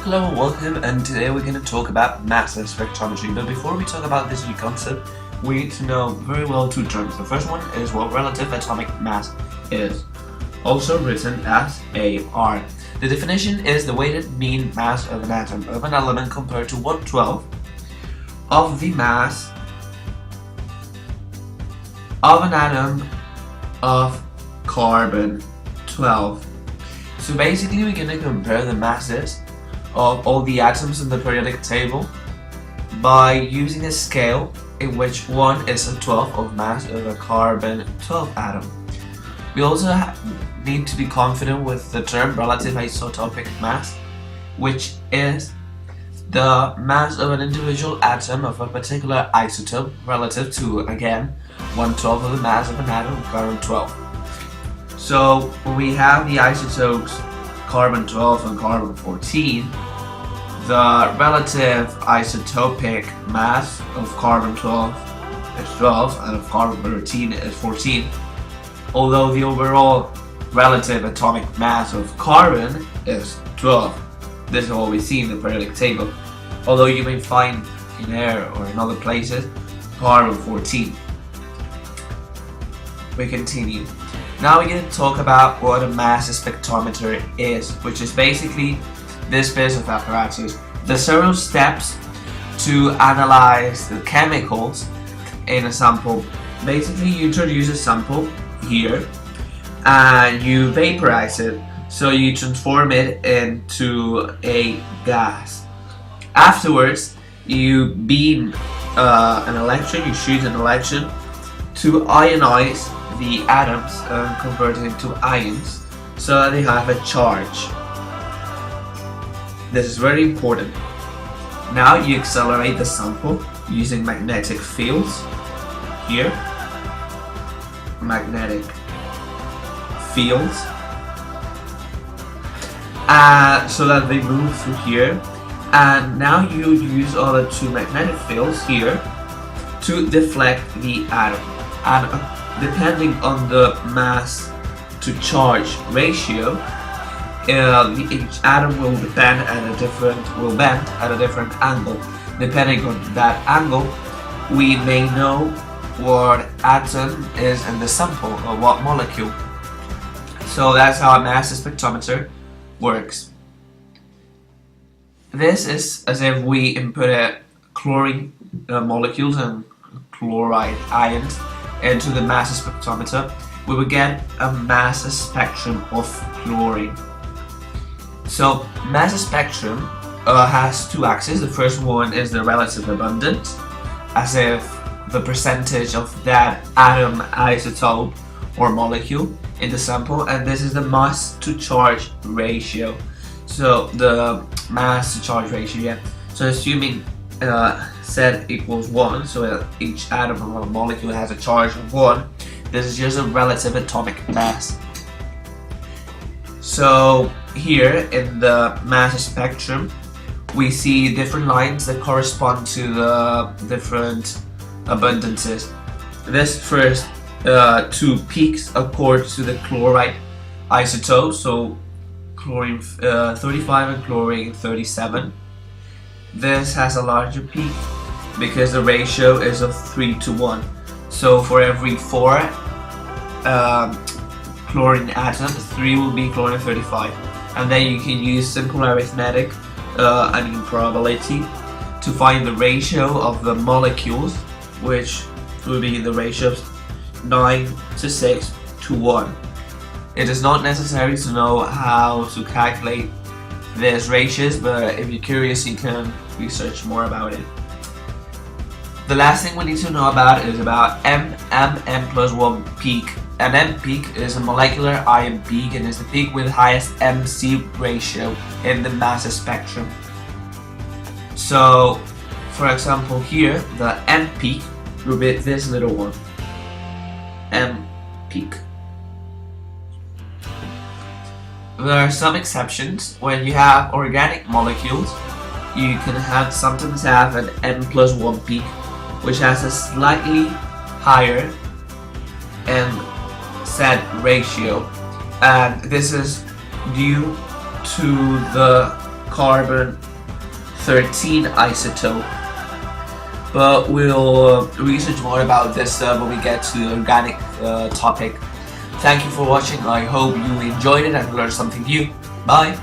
Hello, welcome, and today we're going to talk about mass spectrometry. But before we talk about this new concept, we need to know very well two terms. The first one is what relative atomic mass is, also written as AR. The definition is the weighted mean mass of an atom of an element compared to 1/12 of the mass of an atom of carbon-12. So basically we're going to compare the masses of all the atoms in the periodic table by using a scale in which 1 is a 12th of mass of a carbon-12 atom. We also need to be confident with the term relative isotopic mass, which is the mass of an individual atom of a particular isotope relative to, again, 1/12 of the mass of an atom of carbon-12. So when we have the isotopes carbon-12 and carbon-14, the relative isotopic mass of carbon-12 is 12 and of carbon-13 is 14, although the overall relative atomic mass of carbon is 12. This is what we see in the periodic table, although you may find in air or in other places carbon-14. We continue. Now we're going to talk about what a mass spectrometer is, which is basically this piece of apparatus. There's several steps to analyze the chemicals in a sample. Basically, you introduce a sample here and you vaporize it, so you transform it into a gas. Afterwards, you beam an electron, you shoot an electron to ionize the atoms and convert it into ions so that they have a charge. This is very important. Now you accelerate the sample using magnetic fields here, magnetic fields, so that they move through here, and now you use other two magnetic fields here to deflect the atom, and depending on the mass to charge ratio, each atom will bend at a different angle. Depending on that angle, we may know what atom is in the sample or what molecule. So that's how a mass spectrometer works. This is as if we input chlorine molecules and chloride ions into the mass spectrometer. We will get a mass spectrum of chlorine. So mass spectrum has two axes. The first one is the relative abundance, as if the percentage of that atom, isotope or molecule in the sample, and this is the mass to charge ratio. So the mass to charge ratio, yeah. So assuming Z equals 1, so each atom or molecule has a charge of 1, this is just a relative atomic mass. So here in the mass spectrum, we see different lines that correspond to the different abundances. This first two peaks accord to the chloride isotope, so chlorine 35 and chlorine 37. This has a larger peak because the ratio is of 3:1. So for every 4 chlorine atoms, 3 will be chlorine 35. And then you can use simple arithmetic and probability to find the ratio of the molecules, which will be the ratio of 9:6:1. It is not necessary to know how to calculate these ratios, but if you're curious, you can research more about it. The last thing we need to know about is about M+1 peak. An M peak is a molecular ion peak and is the peak with highest MC ratio in the mass spectrum. So, for example, here the M peak will be this little one, M peak. There are some exceptions. When you have organic molecules, you can sometimes have an M+1 peak, which has a slightly higher Z ratio, and this is due to the carbon 13 isotope. But we'll research more about this when we get to the organic topic. Thank you for watching. I hope you enjoyed it and learned something new. Bye.